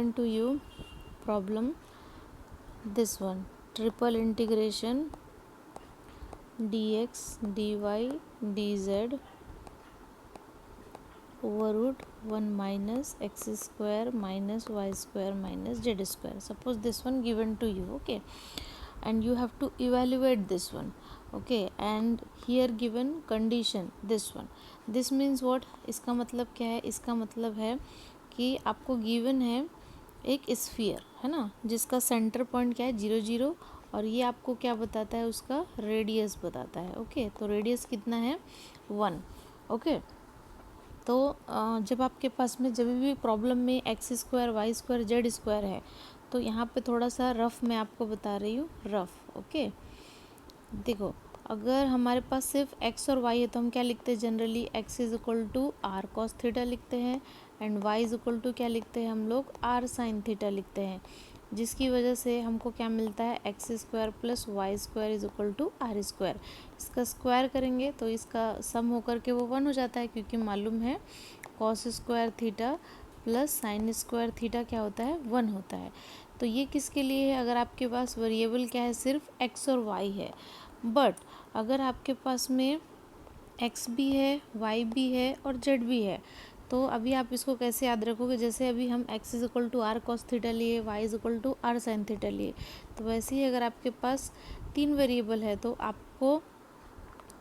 to you problem this one, triple integration dx dy dz over root 1 minus x square minus y square minus z square. Suppose this one given to you, okay, and you have to evaluate this one, okay, and here given condition this one. This means what? इसका मतलब क्या है? इसका मतलब है कि आपको given है एक स्फीयर, है ना, जिसका सेंटर पॉइंट क्या है 0 0, और ये आपको क्या बताता है? उसका रेडियस बताता है, ओके। तो रेडियस कितना है? 1, ओके। तो जब आपके पास में जब भी प्रॉब्लम में x square y square z square है, तो यहाँ पे थोड़ा सा रफ मैं आपको बता रही हूँ, रफ, ओके। देखो, अगर हमारे पास सिर्फ एक्स और वाई है तो हम क्या लिखते हैं generally? X is equal to r cos theta लिखते हैं, and y is equal to क्या लिखते हैं हम लोग? आर साइन थीटा लिखते हैं, जिसकी वजह से हमको क्या मिलता है? X square plus y square is equal to r square. इसका स्क्वायर करेंगे तो इसका सम होकर के वो 1 हो जाता है, क्योंकि मालूम है cos square theta plus sine square theta क्या होता है? 1 होता है। तो ये किसके लिए है? अगर आपके पास वेरिएबल क्या है? सिर्फ एक्स और वाई है। बट अगर आपके पास में एक्स भी है, वाई भी है और जेड भी है, तो अभी आप इसको कैसे याद रखोगे? जैसे अभी हम x is equal to r cos theta लिए, y is equal to r sine theta लिए, तो वैसे ही अगर आपके पास 3 वेरिएबल है तो आपको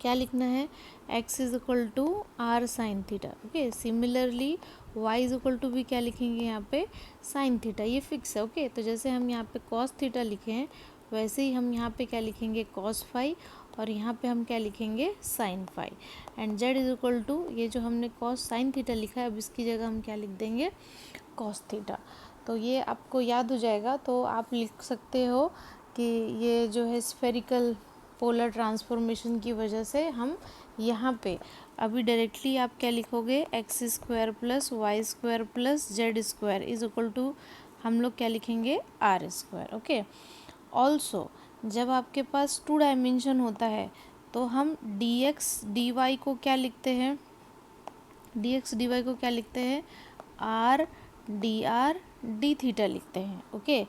क्या लिखना है? X is equal to r sine theta, okay. Similarly y is equal to भी क्या लिखेंगे यहाँ पे? साइन थीटा, ये फिक्स है, ओके। तो जैसे हम यहाँ पे कॉस थीटा लिखे हैं, वैसे ही हम यहाँ पे क्या लिखेंगे? कॉस फाई, और यहाँ पे हम क्या लिखेंगे? Sine phi. And z is equal to, ये जो हमने कॉस साइन थीटा लिखा है, अब इसकी जगह हम क्या लिख देंगे? Cos theta. तो ये आपको याद हो जाएगा। तो आप लिख सकते हो कि ये जो है स्फेरिकल पोलर ट्रांसफॉर्मेशन की वजह से हम यहाँ पे अभी डायरेक्टली आप क्या लिखोगे? X square plus y square plus z square is equal to हम लोग क्या लिखेंगे? R square, okay. ऑल्सो जब आपके पास 2 डायमेंशन होता है तो हम डी एक्स डी वाई को क्या लिखते हैं? डी एक्स डी वाई को क्या लिखते हैं? आर डी थीटा लिखते हैं, ओके।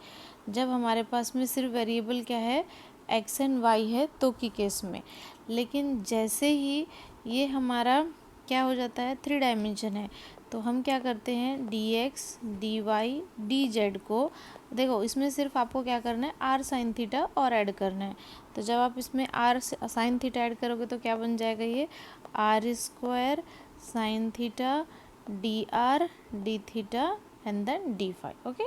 जब हमारे पास में सिर्फ वेरिएबल क्या है? एक्स एंड वाई है तो की केस में। लेकिन जैसे ही ये हमारा क्या हो जाता है? 3 डायमेंशन है, तो हम क्या करते हैं? D x d y d z को, देखो इसमें सिर्फ आपको क्या करना है? आर साइन थीटा और ऐड करना है। तो जब आप इसमें आर साइन थीटा ऐड करोगे तो क्या बन जाएगा? ये r square sine theta d r d theta and then d phi, okay.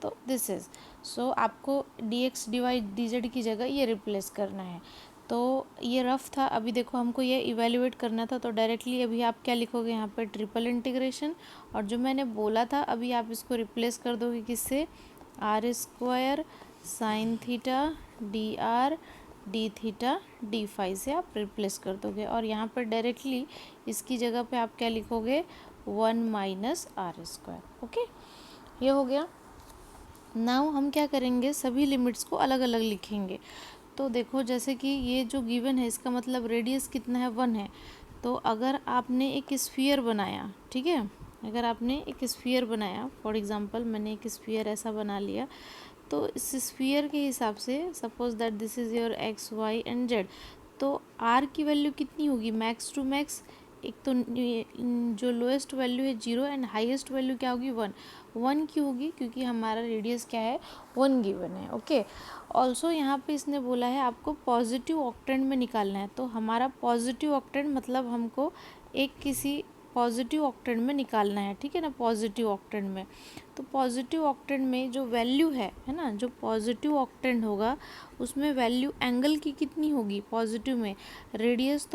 तो दिस इज, सो आपको d x d y d z की जगह ये रिप्लेस करना है। तो ये रफ था। अभी देखो हमको ये इवेल्युएट करना था, तो डायरेक्टली अभी आप क्या लिखोगे यहाँ पे? ट्रिपल इंटीग्रेशन, और जो मैंने बोला था अभी आप इसको रिप्लेस कर दोगे किससे? R square sine theta d r d theta d phi से आप रिप्लेस कर दोगे, और यहाँ पर डायरेक्टली इसकी जगह पे आप क्या लिखोगे? 1 माइनस आर स्क्वायर, ओके। ये हो गया। नाउ हम क्या करेंगे? सभी लिमिट्स को अलग अलग लिखेंगे। तो देखो, जैसे कि ये जो गिवन है इसका मतलब रेडियस कितना है? 1 है। तो अगर आपने एक स्फीयर बनाया, ठीक है, अगर आपने एक स्फीयर बनाया, फॉर एग्जांपल मैंने एक स्फीयर ऐसा बना लिया, तो इस स्फीयर के हिसाब से suppose that this is your x y and z, तो आर की वैल्यू कितनी होगी? मैक्स टू मैक्स, एक तो जो लोएस्ट वैल्यू है 0 एंड हाईएस्ट वैल्यू क्या होगी? 1। 1 क्यों होगी? क्योंकि हमारा रेडियस क्या है? 1 गिवन है, ओके। ऑल्सो यहाँ पे इसने बोला है आपको पॉजिटिव ऑक्टेंट में निकालना है, तो हमारा पॉजिटिव ऑक्टेंट मतलब हमको एक किसी पॉजिटिव ऑक्टेंट में निकालना है, ठीक है ना, पॉजिटिव ऑक्टेंट में। तो पॉजिटिव ऑक्टेंट में जो वैल्यू है ना, जो पॉजिटिव ऑक्टेंट होगा उसमें वैल्यू एंगल की कितनी होगी? पॉजिटिव में रेडियस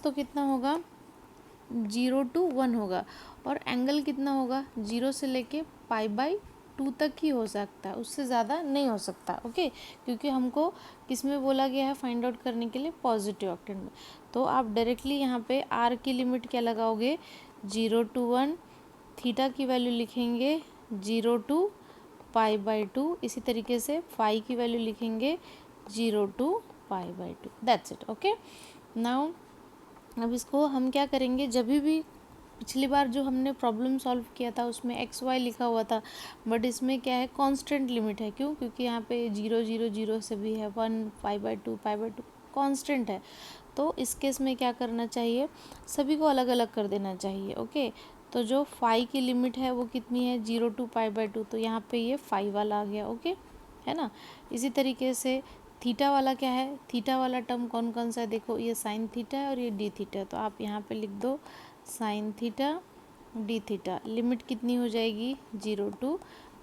तो कितना होगा? 0 to 1 होगा, और एंगल कितना होगा? 0 से लेके π/2 तक ही हो सकता है, उससे ज़्यादा नहीं हो सकता, ओके। क्योंकि हमको किस में बोला गया है फाइंड आउट करने के लिए? पॉजिटिव ऑक्टेंट में। तो आप डायरेक्टली यहाँ पे आर की लिमिट क्या लगाओगे? 0 to 1, थीटा की वैल्यू लिखेंगे 0 to π/2, इसी तरीके से फाई की वैल्यू लिखेंगे 0 to π/2, that's it, okay. Now अब इसको हम क्या करेंगे? जब भी पिछली बार जो हमने प्रॉब्लम सॉल्व किया था उसमें एक्स वाई लिखा हुआ था, बट इसमें क्या है, कांस्टेंट लिमिट है। क्यों? क्योंकि यहाँ पे 0 0 0 से भी है, 1 π/2 π/2 कांस्टेंट है। तो इस केस में क्या करना चाहिए, सभी को अलग अलग कर देना चाहिए। ओके, तो जो फाई की लिमिट है वो कितनी है, 0 to π/2, तो यहाँ पे ये फाई वाला आ गया। ओके, है ना। इसी तरीके से थीटा वाला क्या है, थीटा वाला टर्म कौन कौन सा है, देखो ये साइन थीटा है और ये डी थीटा है, तो आप यहाँ पे लिख दो sign theta D theta. Limit कितनी हो जाएगी, 0 to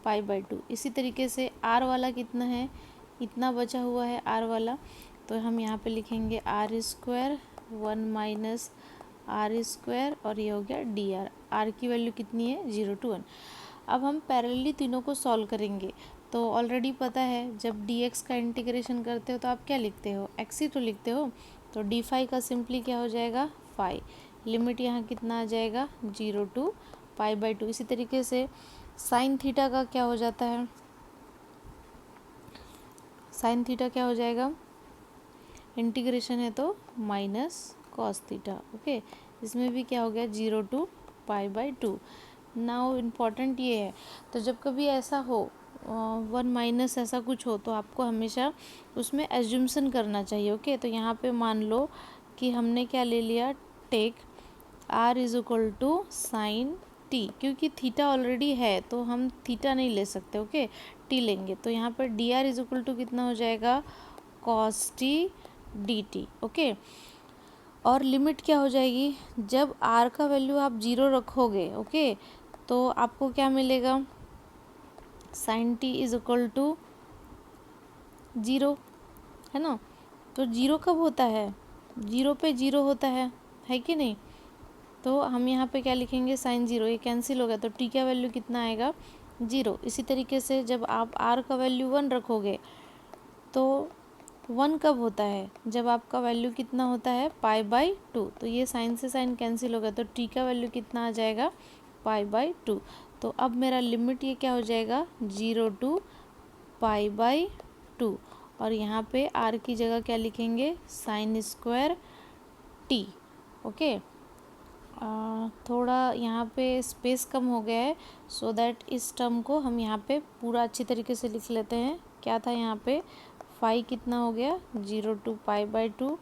π/2। इसी तरीके से आर वाला कितना है, इतना बचा हुआ है आर वाला, तो हम यहाँ पे लिखेंगे r square 1 minus r square, और ये हो गया डी आर। आर की वैल्यू कितनी है, 0 to 1। अब हम पैरेलली तीनों को सॉल्व करेंगे। तो ऑलरेडी पता है जब डी एक्स का इंटीग्रेशन करते हो तो आप क्या लिखते हो, एक्स ही तो लिखते हो। तो डी फाई का सिंपली क्या हो जाएगा, फाई। लिमिट यहाँ कितना आ जाएगा, 0 to π/2। इसी तरीके से साइन थीटा का क्या हो जाता है, साइन थीटा क्या हो जाएगा, इंटीग्रेशन है तो माइनस कॉस थीटा। ओके, इसमें भी क्या हो गया, 0 to π/2। नाउ इम्पॉर्टेंट ये है, तो जब कभी ऐसा हो 1 माइनस ऐसा कुछ हो, तो आपको हमेशा उसमें एज्यूम्सन करना चाहिए। ओके, तो यहाँ पे मान लो कि हमने क्या ले लिया, take r is equal to sine t, क्योंकि थीटा ऑलरेडी है तो हम थीटा नहीं ले सकते। ओके, टी लेंगे, तो यहाँ पर d r is equal to कितना हो जाएगा, cos t d t. Okay, और लिमिट क्या हो जाएगी, जब r का वैल्यू आप 0 रखोगे, ओके, तो आपको क्या मिलेगा, sine t is equal to 0, है ना। तो 0 कब होता है, 0 पे 0 होता है कि नहीं। तो हम यहाँ पे क्या लिखेंगे, साइन 0, ये कैंसिल हो गया, तो टी का वैल्यू कितना आएगा, 0। इसी तरीके से जब आप r का वैल्यू 1 रखोगे, तो 1 कब होता है, जब आपका वैल्यू कितना होता है, π/2। तो ये साइन से साइन कैंसिल हो गया, तो टी का वैल्यू कितना आ जाएगा, π/2। तो अब मेरा लिमिट ये क्या हो जाएगा, 0 to π/2, और यहाँ पे r की जगह क्या लिखेंगे, साइन स्क्वायर टी। ओके, थोड़ा यहाँ पे स्पेस कम हो गया है, सो दैट इस टर्म को हम यहाँ पे पूरा अच्छी तरीके से लिख लेते हैं। क्या था यहाँ पे, फाई कितना हो गया, 0 to π/2,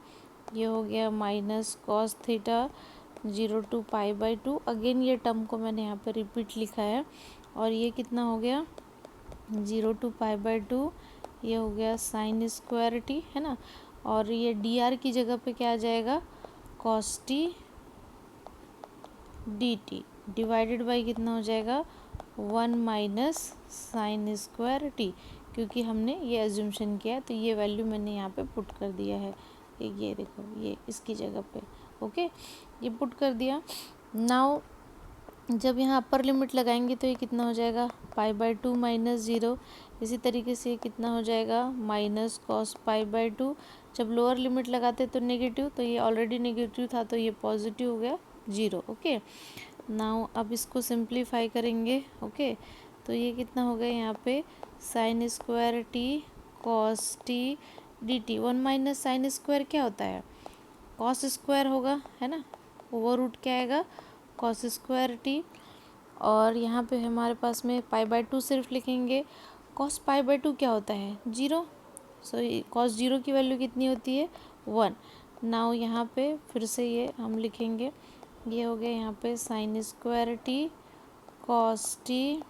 ये हो गया minus cos theta 0 to π/2। Again ये टर्म को मैंने यहाँ पे रिपीट लिखा है, और ये कितना हो गया, 0 to π/2, ये हो गया साइन स्क्वायर टी, है ना। और ये डी आर की जगह पे क्या आ जाएगा, cos t d T, divided by कितना हो जाएगा, 1 माइनस साइन स्क्वायर टी, क्योंकि हमने ये एज्यूम्शन किया है, तो ये वैल्यू मैंने यहाँ पे पुट कर दिया है। ये देखो, ये इसकी जगह पे। ओके, ये पुट कर दिया। नाउ जब यहाँ अपर लिमिट लगाएंगे तो ये कितना हो जाएगा, π/2 माइनस 0। इसी तरीके से कितना हो जाएगा, माइनस कॉस π/2। जब लोअर लिमिट लगाते तो नेगेटिव, तो ये ऑलरेडी नेगेटिव था तो ये पॉजिटिव हो गया, 0। ओके, नाउ अब इसको सिंप्लीफाई करेंगे। ओके, तो ये कितना हो गया, यहाँ पे sine square T cos t d T. 1 minus sine square क्या होता है, कॉस स्क्वायर होगा, है ना। ओवर रूट क्या आएगा, कॉस स्क्वायर टी, और यहाँ पे हमारे पास में π/2 सिर्फ लिखेंगे। कॉस π/2 क्या होता है, 0। सो कॉस 0 की वैल्यू कितनी होती है, 1। नाउ यहाँ पे फिर से ये हम लिखेंगे, ये हो गया यहाँ पे sine square T cos t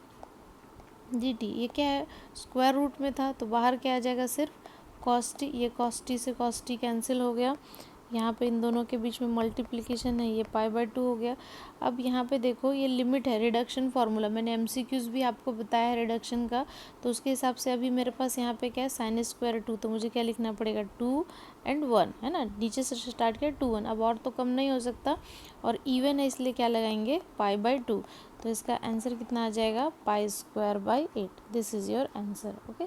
d T. ये क्या है, स्क्वायर रूट में था तो बाहर क्या आ जाएगा, सिर्फ कॉस टी। ये कॉस टी से कॉस टी कैंसिल हो गया, यहाँ पे इन दोनों के बीच में मल्टीप्लिकेशन है, ये π/2 हो गया। अब यहाँ पे देखो ये लिमिट है, रिडक्शन फार्मूला, मैंने MCQs भी आपको बताया है रिडक्शन का, तो उसके हिसाब से अभी मेरे पास यहाँ पे क्या है, साइन स्क्वायर 2, तो मुझे क्या लिखना पड़ेगा, 2 and 1, है ना। नीचे से स्टार्ट किया 2 1, अब और तो कम नहीं हो सकता, और इवन है इसलिए क्या लगाएंगे, π/2। तो इसका आंसर कितना आ जाएगा, π² 8। This is your answer. Okay.